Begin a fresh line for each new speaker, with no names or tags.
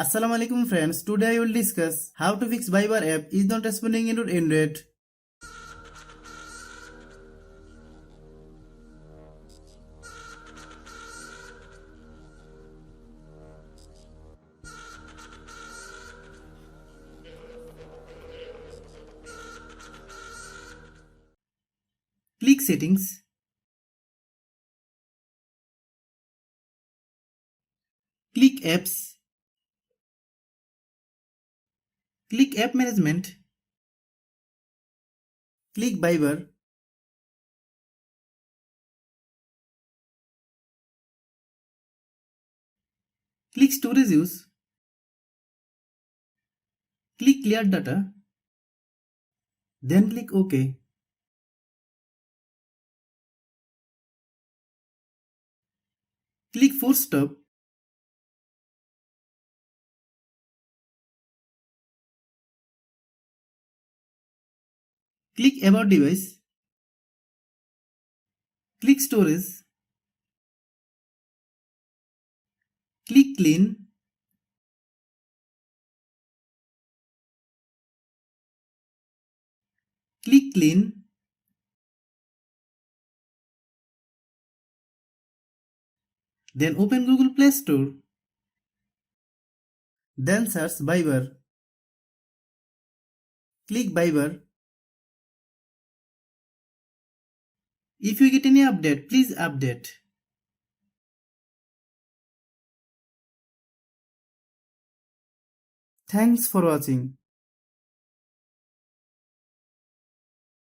Assalamu alaikum friends, today I will discuss how to fix Viber app is not responding in your Android. Click settings, click apps, click app management, click Viber, click storage use, click clear data, then click OK. Click force stop, click about device, click storage, click clean, click clean, then open Google Play Store, then search Viber, click Viber. If you get any update, please update. Thanks for watching.